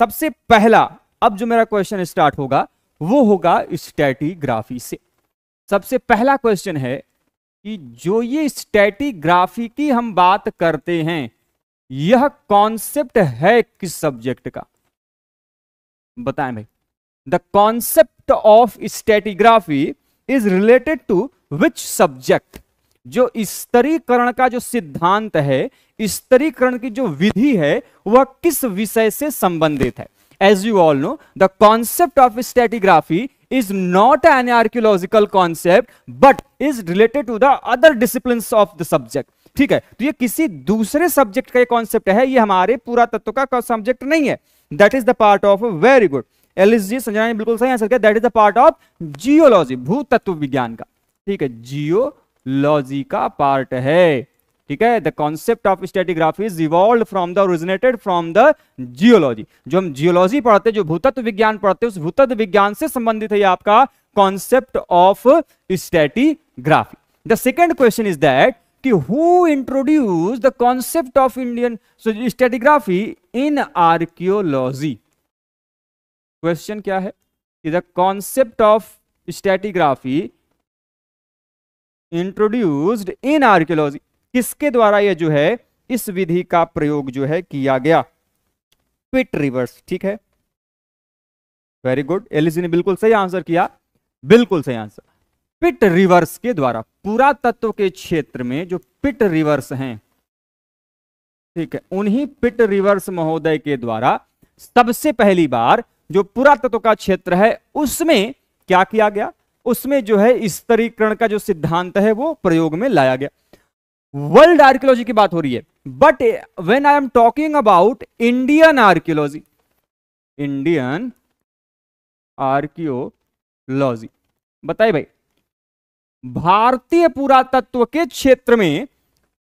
सबसे पहला अब जो मेरा क्वेश्चन स्टार्ट होगा वो होगा स्टैटिग्राफी से। सबसे पहला क्वेश्चन है कि जो ये स्टैटिग्राफी की हम बात करते हैं यह कॉन्सेप्ट है किस सब्जेक्ट का, बताएं भाई। The concept of stratigraphy is related to which subject. जो स्तरीकरण का जो सिद्धांत है, स्तरीकरण की जो विधि है वह किस विषय से संबंधित है। As you all know the concept of stratigraphy is not an archaeological concept but is related to the other disciplines of the subject। ठीक है, तो ये किसी दूसरे सब्जेक्ट का कॉन्सेप्ट है, ये हमारे पुरातत्व का सब्जेक्ट नहीं है। That is the part of, very good Alice ji, Sanjana ने बिल्कुल सही आंसर किया। That is the part of geology, भूतत्व विज्ञान का। ठीक है, जियोलॉजी का पार्ट है। ठीक है, the concept of stratigraphy is evolved from the originated from the geology. जो हम जियोलॉजी पढ़ते हैं, जो भूतत्व विज्ञान पढ़ते हैं, उस भूतत्व विज्ञान से संबंधित है ये आपका concept of stratigraphy. The second question is that कि who introduce the concept of Indian stratigraphy in archaeology. Question क्या है कि the concept of stratigraphy introduced in archaeology, किसके द्वारा ये जो है इस विधि का प्रयोग जो है किया गया। पिट रिवर्स। ठीक है, वेरी गुड, एलिसी ने बिल्कुल सही आंसर किया, बिल्कुल सही आंसर। पिट रिवर्स के द्वारा, पुरातत्व के क्षेत्र में जो पिट रिवर्स हैं, ठीक है, उन्हीं पिट रिवर्स महोदय के द्वारा सबसे पहली बार जो पुरातत्व का क्षेत्र है उसमें क्या किया गया, उसमें जो है स्तरीकरण का जो सिद्धांत है वो प्रयोग में लाया गया। वर्ल्ड आर्कियोलॉजी की बात हो रही है, but when I am talking about Indian archaeology, Indian archaeology, बताइए भाई, भारतीय पुरातत्व के क्षेत्र में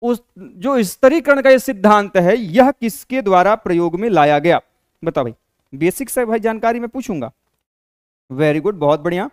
उस जो स्तरीकरण का ये सिद्धांत है यह किसके द्वारा प्रयोग में लाया गया, बताओ भाई। बेसिक से भाई जानकारी मैं पूछूंगा। वेरी गुड, बहुत बढ़िया।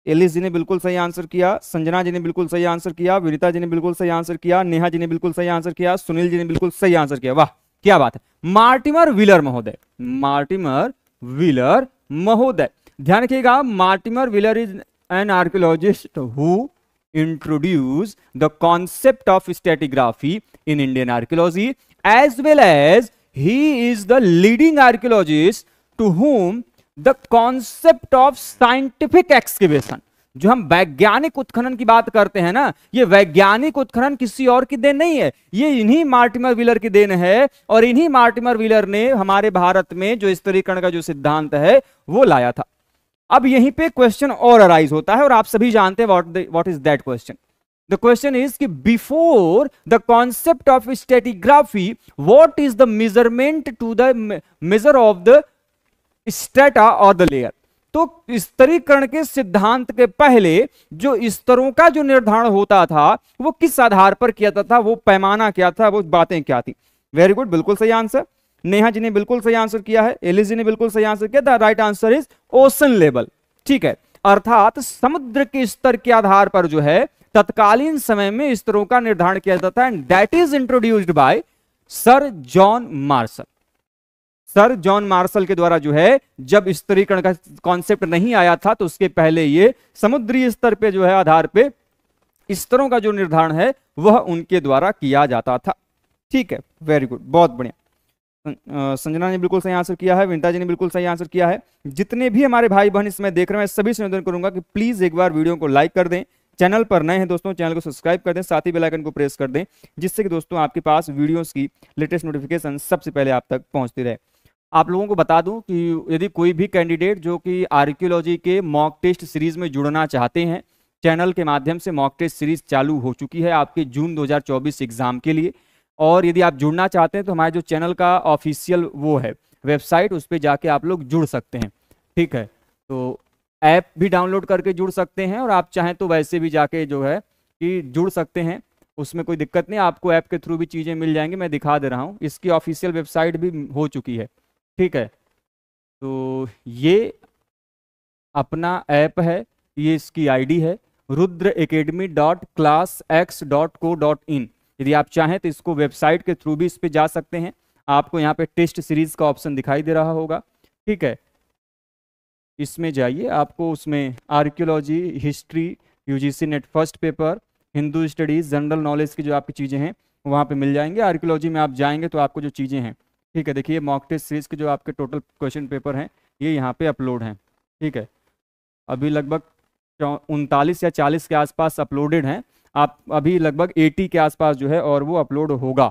एलिस जी ने बिल्कुल सही आंसर किया, संजना जी ने बिल्कुल सही आंसर किया, विनीता जी ने बिल्कुल सही आंसर किया, नेहा जी ने बिल्कुल सही आंसर किया, सुनील जी ने बिल्कुल सही आंसर किया। वाह क्या बात है। मार्टिमर व्हीलर महोदय, मार्टिमर व्हीलर महोदय, ध्यान रखिएगा, Mortimer wheeler is an archaeologist who introduced the concept of stratigraphy in Indian archaeology, as well as he is the leading archaeologist to whom the concept of scientific excavation, जो हम वैज्ञानिक उत्खनन की बात करते हैं ना, ये वैज्ञानिक उत्खनन किसी और की देन नहीं है, ये इन्हीं मार्टिमर व्हीलर की देन है। और इन्हीं मार्टिमर व्हीलर ने हमारे भारत में जो स्तरीकरण का जो सिद्धांत है वो लाया था। अब यहीं पे क्वेश्चन और अराइज होता है और आप सभी जानते हैं what is that question. The question is कि before the concept of stratigraphy what is the measurement to the measure of the strata और द लेयर। तो स्तरीकरण के सिद्धांत के पहले जो स्तरों का जो निर्धारण होता था वो किस आधार पर किया जाता था, वो पैमाना क्या था, वो बातें क्या थी। वेरी गुड, बिल्कुल सही आंसर। नेहा जी ने बिल्कुल सही आंसर किया है, एलिस जी ने बिल्कुल सही आंसर किया। The right answer is ocean level. ठीक है, अर्थात समुद्र के स्तर के आधार पर जो है तत्कालीन समय में स्तरों का निर्धारण किया जाता है, and that is introduced by sir John Marshall. Sir John Marshall के द्वारा जो है, जब स्तरीकरण का कॉन्सेप्ट नहीं आया था तो उसके पहले ये समुद्री स्तर पे जो है आधार पे स्तरों का जो निर्धारण है वह उनके द्वारा किया जाता था। ठीक है, वेरी गुड, बहुत बढ़िया। संजना ने बिल्कुल सही आंसर किया है, विनीता जी ने बिल्कुल सही आंसर किया है। जितने भी हमारे भाई बहन इसमें देख रहे हैं, सभी से निवेदन करूंगा कि प्लीज एक बार वीडियो को लाइक कर दें, चैनल पर नए हैं दोस्तों चैनल को सब्सक्राइब कर दें, साथ ही बेल आइकन को प्रेस कर दें, जिससे कि दोस्तों आपके पास वीडियोस की लेटेस्ट नोटिफिकेशन सबसे पहले आप तक पहुंचती रहे। आप लोगों को बता दूं कि यदि कोई भी कैंडिडेट जो कि आर्कियोलॉजी के मॉक टेस्ट सीरीज में जुड़ना चाहते हैं, चैनल के माध्यम से मॉक टेस्ट सीरीज चालू हो चुकी है आपके जून 2024 एग्जाम के लिए। और यदि आप जुड़ना चाहते हैं तो हमारे जो चैनल का ऑफिशियल वो है वेबसाइट, उस पर जाके आप लोग जुड़ सकते हैं। ठीक है, तो ऐप भी डाउनलोड करके जुड़ सकते हैं और आप चाहें तो वैसे भी जाके जो है कि जुड़ सकते हैं, उसमें कोई दिक्कत नहीं, आपको ऐप के थ्रू भी चीज़ें मिल जाएंगी। मैं दिखा दे रहा हूँ, इसकी ऑफिशियल वेबसाइट भी हो चुकी है। ठीक है, तो ये अपना ऐप है, ये इसकी आईडी है rudraacademy.classx.co.in। यदि आप चाहें तो इसको वेबसाइट के थ्रू भी इस पे जा सकते हैं। आपको यहाँ पे टेस्ट सीरीज का ऑप्शन दिखाई दे रहा होगा, ठीक है। इसमें जाइए, आपको उसमें archaeology, history, UGC net first paper, Hindu studies, general knowledge की जो आपकी चीज़ें हैं वहाँ पे मिल जाएंगे। आर्कियोलॉजी में आप जाएंगे तो आपको जो चीज़ें हैं, ठीक है, देखिए मॉक टेस्ट सीरीज के जो आपके टोटल क्वेश्चन पेपर हैं ये यहाँ पे अपलोड हैं, ठीक है। अभी लगभग 39 या 40 के आसपास अपलोडेड हैं, आप अभी लगभग 80 के आसपास जो है और वो अपलोड होगा,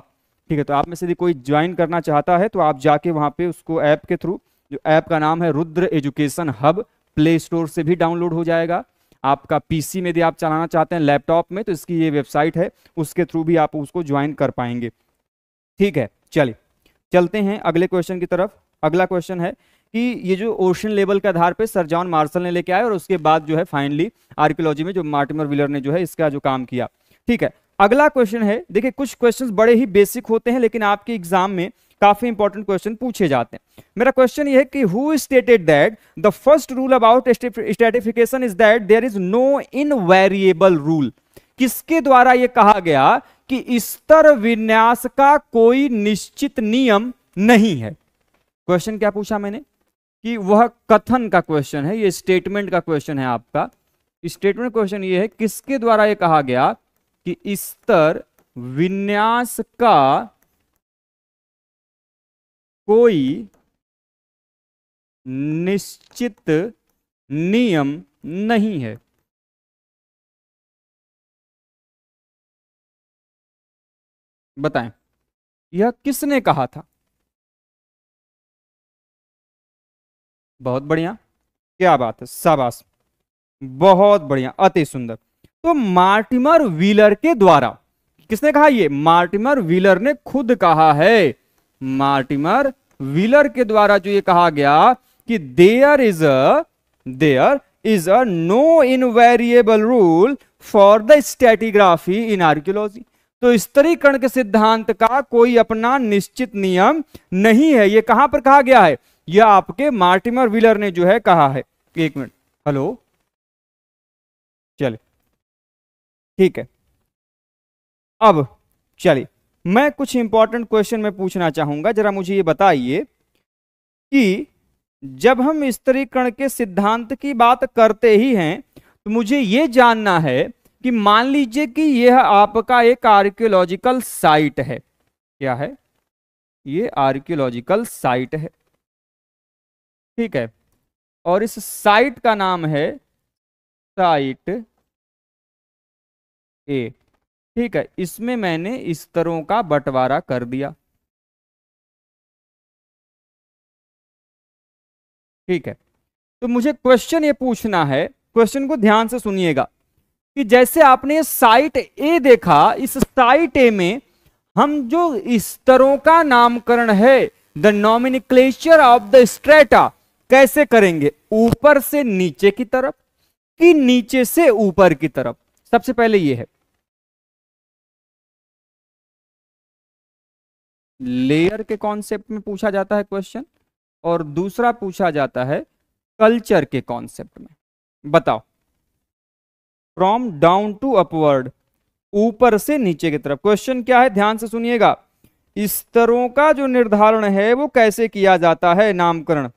ठीक है। तो आप में से यदि कोई ज्वाइन करना चाहता है तो आप जाके वहाँ पे उसको ऐप के थ्रू, जो ऐप का नाम है Rudra education hub, play store से भी डाउनलोड हो जाएगा। आपका पीसी में यदि आप चलाना चाहते हैं, लैपटॉप में, तो इसकी ये वेबसाइट है, उसके थ्रू भी आप उसको ज्वाइन कर पाएंगे, ठीक है। चलिए चलते हैं अगले क्वेश्चन की तरफ। अगला क्वेश्चन है कि ये जो ओशन लेवल के आधार पे सर जॉन मार्शल ने लेके आए और उसके बाद जो है फाइनली आर्कियोलॉजी में जो मार्टिमर व्हीलर ने जो है इसका जो काम किया, ठीक है। अगला क्वेश्चन है, देखिए कुछ क्वेश्चंस बड़े ही बेसिक होते हैं लेकिन आपके एग्जाम में काफी इंपॉर्टेंट क्वेश्चन पूछे जाते हैं। मेरा क्वेश्चन ये है कि who stated that the first rule about stratification is that there is no invariable rule. किसके द्वारा यह कहा गया कि स्तर विन्यास का कोई निश्चित नियम नहीं है? क्वेश्चन क्या पूछा मैंने कि वह कथन का क्वेश्चन है, ये स्टेटमेंट का क्वेश्चन है आपका। स्टेटमेंट क्वेश्चन ये है किसके द्वारा ये कहा गया कि स्तर विन्यास का कोई निश्चित नियम नहीं है। बताएं यह किसने कहा था? बहुत बढ़िया, क्या बात है, शाबाश, बहुत बढ़िया, अति सुंदर। तो मार्टिमर व्हीलर के द्वारा, किसने कहा? ये मार्टिमर व्हीलर ने खुद कहा है। मार्टिमर व्हीलर के द्वारा जो ये कहा गया कि there is a no invariable rule for the stratigraphy in archaeology. तो स्तरीकरण के सिद्धांत का कोई अपना निश्चित नियम नहीं है। ये कहां पर कहा गया है? यह आपके मार्टिमर व्हीलर ने जो है कहा है। एक मिनट, हेलो, चलिए ठीक है। अब चलिए मैं कुछ इंपॉर्टेंट क्वेश्चन में पूछना चाहूंगा, जरा मुझे ये बताइए कि जब हम स्तरीकरण के सिद्धांत की बात करते ही हैं तो मुझे ये जानना है कि मान लीजिए कि यह आपका एक आर्कियोलॉजिकल साइट है। क्या है? ये आर्कियोलॉजिकल साइट है, ठीक है, और इस साइट का नाम है साइट ए, ठीक है। इसमें मैंने स्तरों का बंटवारा कर दिया, ठीक है। तो मुझे क्वेश्चन ये पूछना है, क्वेश्चन को ध्यान से सुनिएगा, कि जैसे आपने साइट ए देखा, इस साइट ए में हम जो स्तरों का नामकरण है, the nomenclature of the strata, कैसे करेंगे? ऊपर से नीचे की तरफ कि नीचे से ऊपर की तरफ? सबसे पहले ये है, लेयर के कॉन्सेप्ट में पूछा जाता है क्वेश्चन, और दूसरा पूछा जाता है कल्चर के कॉन्सेप्ट में। बताओ, फ्रॉम डाउन टू अपवर्ड, ऊपर से नीचे की तरफ। क्वेश्चन क्या है? ध्यान से सुनिएगा, स्तरों का जो निर्धारण है वो कैसे किया जाता है, नामकरण।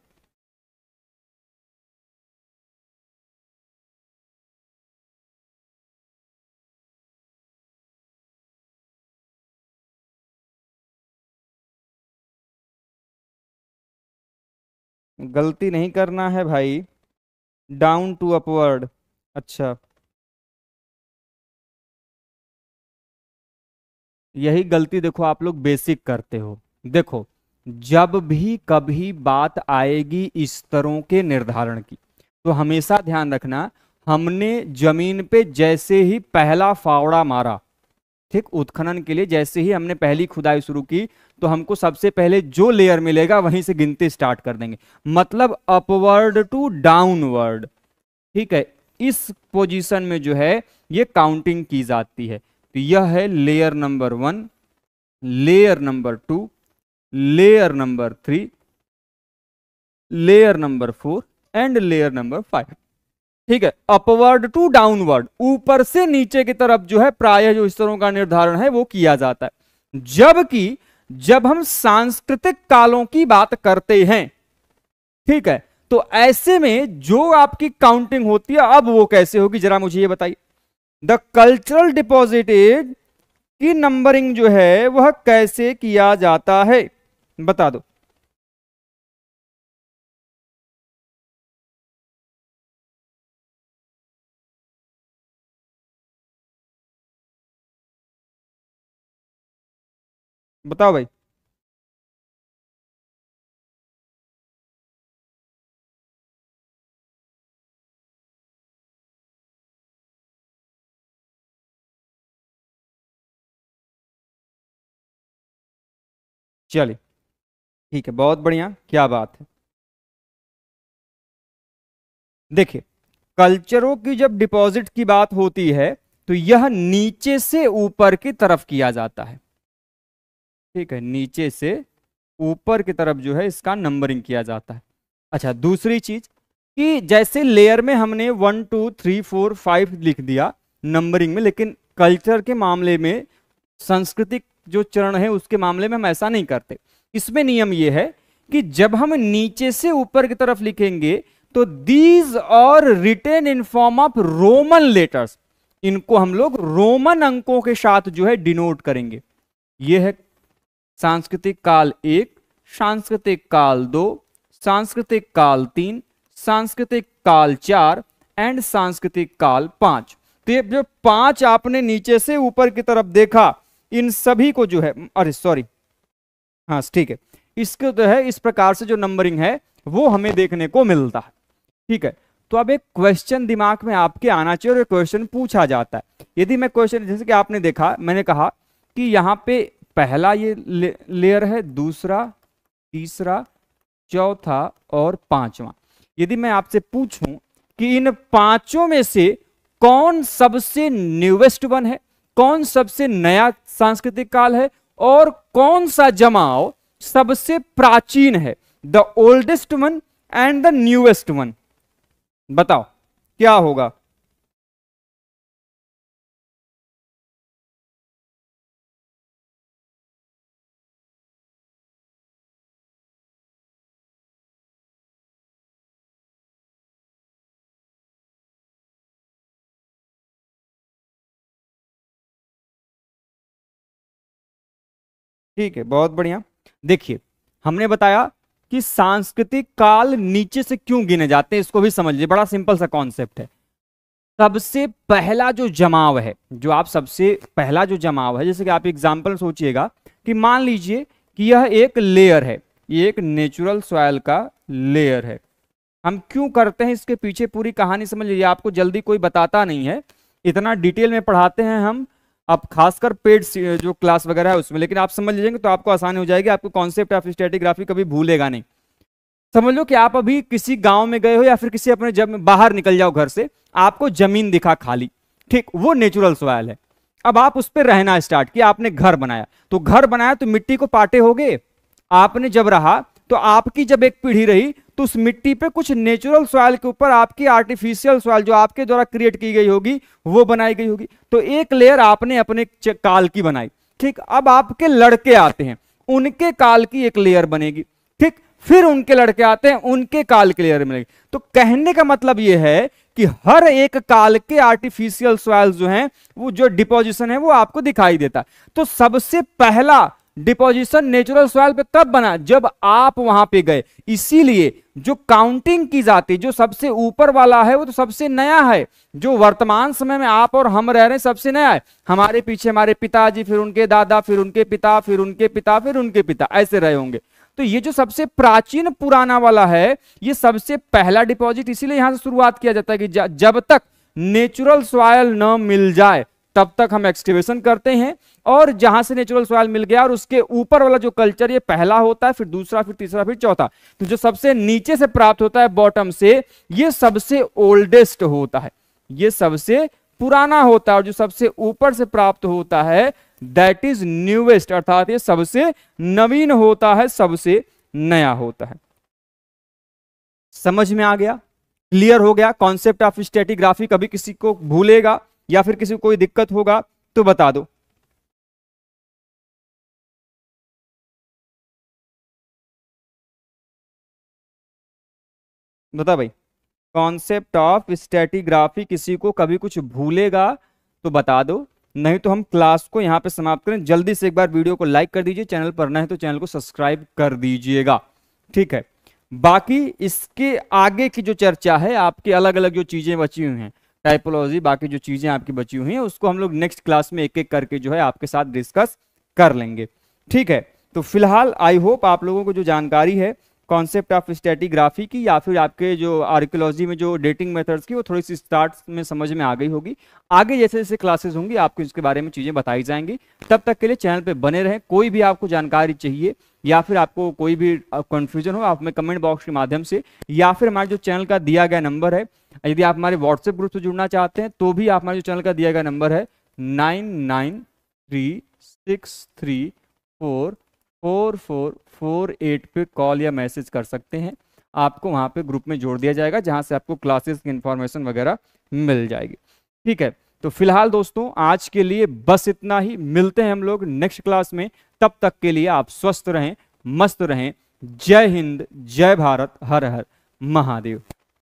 गलती नहीं करना है भाई, डाउन टू अपवर्ड। अच्छा, यही गलती देखो आप लोग बेसिक करते हो। देखो, जब भी कभी बात आएगी स्तरों के निर्धारण की, तो हमेशा ध्यान रखना, हमने जमीन पे जैसे ही पहला फावड़ा मारा, ठीक, उत्खनन के लिए जैसे ही हमने पहली खुदाई शुरू की, तो हमको सबसे पहले जो लेयर मिलेगा वहीं से गिनती स्टार्ट कर देंगे, मतलब अपवर्ड टू डाउनवर्ड, ठीक है। इस पोजीशन में जो है ये काउंटिंग की जाती है। तो यह है layer number 1, layer number 2, layer number 3, layer number 4 and layer number 5, ठीक है। अपवर्ड टू डाउनवर्ड, ऊपर से नीचे की तरफ जो है प्रायः जो स्तरों का निर्धारण है वो किया जाता है। जबकि जब हम सांस्कृतिक कालों की बात करते हैं, ठीक है, तो ऐसे में जो आपकी काउंटिंग होती है अब वो कैसे होगी, जरा मुझे ये बताइए। द कल्चरल डिपॉजिटेड की नंबरिंग जो है वह कैसे किया जाता है, बता दो। बताओ भाई। चलिए ठीक है, बहुत बढ़िया, क्या बात है। देखिए, कल्चरों की जब डिपॉजिट की बात होती है तो यह नीचे से ऊपर की तरफ किया जाता है, ठीक है, नीचे से ऊपर की तरफ जो है इसका नंबरिंग किया जाता है। अच्छा, दूसरी चीज कि जैसे लेयर में हमने 1 2 3 4 5 लिख दिया नंबरिंग में, लेकिन कल्चर के मामले में, सांस्कृतिक जो चरण है उसके मामले में हम ऐसा नहीं करते। इसमें नियम यह है कि जब हम नीचे से ऊपर की तरफ लिखेंगे तो these are written in form of Roman letters, इनको हम लोग रोमन अंकों के साथ जो है डिनोट करेंगे। यह है सांस्कृतिक काल 1, सांस्कृतिक काल 2, सांस्कृतिक काल 3, सांस्कृतिक काल 4 एंड सांस्कृतिक काल 5। तो ये जो 5 आपने नीचे से ऊपर की तरफ देखा, इन सभी को जो है, अरे सॉरी, हाँ ठीक है, इसको जो है इस प्रकार से जो नंबरिंग है वो हमें देखने को मिलता है, ठीक है। तो अब एक क्वेश्चन दिमाग में आपके आना चाहिए और क्वेश्चन पूछा जाता है। यदि मैं क्वेश्चन, जैसे कि आपने देखा, मैंने कहा कि यहां पे पहला ये लेयर है, दूसरा, तीसरा, चौथा और पांचवा। यदि मैं आपसे पूछूं कि इन पांचों में से कौन सबसे न्यूवेस्ट वन है, कौन सबसे नया सांस्कृतिक काल है, और कौन सा जमाव सबसे प्राचीन है, the oldest one and the newest one, बताओ क्या होगा। ठीक है, बहुत बढ़िया। देखिए, हमने बताया कि सांस्कृतिक काल नीचे से क्यों गिने जाते हैं, इसको भी समझ लीजिए, बड़ा सिंपल सा कॉन्सेप्ट है। सबसे पहला जो जमाव है, जो आप सबसे पहला जो जमाव है, जैसे कि आप एग्जांपल सोचिएगा कि मान लीजिए कि यह एक लेयर है, ये एक नेचुरल सॉइल का लेयर है। हम क्यों करते हैं इसके पीछे पूरी कहानी समझ लीजिए, आपको जल्दी कोई बताता नहीं है, इतना डिटेल में पढ़ाते हैं हम, अब खासकर पेड जो क्लास वगैरह है उसमें, लेकिन आप समझ लीजिएंगे तो आपको आसानी हो जाएगी, आपको कॉन्सेप्ट ऑफ स्ट्रेटिग्राफी कभी भूलेगा नहीं। समझ लो कि आप अभी किसी गांव में गए हो या फिर किसी अपने जब बाहर निकल जाओ घर से, आपको जमीन दिखा खाली, ठीक, वो नेचुरल सॉइल है। अब आप उस पर रहना स्टार्ट किया, आपने घर बनाया, तो घर बनाया तो मिट्टी को पाटे हो गए, आपने जब रहा तो आपकी जब एक पीढ़ी रही तो उस मिट्टी पे कुछ नेचुरल सॉइल के ऊपर आपकी आर्टिफिशियल सॉइल जो आपके द्वारा क्रिएट की गई होगी वो बनाई गई होगी। तो एक लेयर आपने अपने काल की बनाई, ठीक। अब आपके लड़के आते हैं, उनके काल की एक लेयर बनेगी, ठीक। फिर उनके लड़के आते हैं, उनके काल की लेयर बनेगी। तो कहने का मतलब यह है कि हर एक काल के आर्टिफिशियल सॉइल जो हैं, वो जो डिपोजिशन है वो आपको दिखाई देता। तो सबसे पहला डिपोजिशन नेचुरल सॉइल पे तब बना जब आप वहां पे गए, इसीलिए जो काउंटिंग की जाती, जो सबसे ऊपर वाला है वो तो सबसे नया है, जो वर्तमान समय में आप और हम रह रहे हैं सबसे नया है। हमारे पीछे हमारे पिताजी, फिर उनके दादा, फिर उनके पिता, फिर उनके पिता, फिर उनके पिता, ऐसे रहे होंगे। तो ये जो सबसे प्राचीन पुराना वाला है, ये सबसे पहला डिपॉजिट, इसीलिए यहां से शुरुआत किया जाता है कि जब तक नेचुरल सॉइल न मिल जाए तब तक हम एक्सकेवेशन करते हैं, और जहां से नेचुरल सॉइल मिल गया और उसके ऊपर वाला जो कल्चर, ये पहला होता है, फिर दूसरा, फिर तीसरा, फिर चौथा। तो जो सबसे नीचे से प्राप्त होता है बॉटम से, ये सबसे ओल्डेस्ट होता है, ये सबसे पुराना होता है, और जो सबसे ऊपर से प्राप्त होता है दैट इज न्यूएस्ट, अर्थात ये सबसे नवीन होता है, सबसे नया होता है। समझ में आ गया, क्लियर हो गया कॉन्सेप्ट ऑफ स्ट्रेटिग्राफी? कभी किसी को भूलेगा या फिर किसी को कोई दिक्कत होगा तो बता दो। बता भाई, कॉन्सेप्ट ऑफ स्टैटिग्राफी किसी को कभी कुछ भूलेगा तो बता दो, नहीं तो हम क्लास को यहाँ पे समाप्त करें। जल्दी से एक बार वीडियो को लाइक कर दीजिए, चैनल पर नए हैं तो चैनल को सब्सक्राइब कर दीजिएगा, ठीक है। बाकी इसके आगे की जो चर्चा है, आपकी अलग अलग जो चीजें बची हुई हैं, टाइपोलॉजी, बाकी जो चीजें आपकी बची हुई हैं, उसको हम लोग नेक्स्ट क्लास में एक एक करके जो है आपके साथ डिस्कस कर लेंगे, ठीक है। तो फिलहाल आई होप आप लोगों को जो जानकारी है कॉन्सेप्ट ऑफ स्टैटिग्राफी की, या फिर आपके जो आर्कियोलॉजी में जो डेटिंग मेथड्स की, वो थोड़ी सी स्टार्ट में समझ में आ गई होगी। आगे जैसे जैसे क्लासेस होंगी आपको इसके बारे में चीजें बताई जाएंगी। तब तक के लिए चैनल पे बने रहें। कोई भी आपको जानकारी चाहिए या फिर आपको कोई भी कंफ्यूजन हो, आप हमें कमेंट बॉक्स के माध्यम से, या फिर हमारे जो चैनल का दिया गया नंबर है, यदि आप हमारे व्हाट्सएप ग्रुप से जुड़ना चाहते हैं तो भी आप हमारे जो चैनल का दिया गया नंबर है 9936344448 पे कॉल या मैसेज कर सकते हैं। आपको वहां पे ग्रुप में जोड़ दिया जाएगा, जहां से आपको क्लासेस की इंफॉर्मेशन वगैरह मिल जाएगी, ठीक है। तो फिलहाल दोस्तों आज के लिए बस इतना ही, मिलते हैं हम लोग नेक्स्ट क्लास में। तब तक के लिए आप स्वस्थ रहें, मस्त रहें। जय हिंद, जय भारत, हर हर महादेव।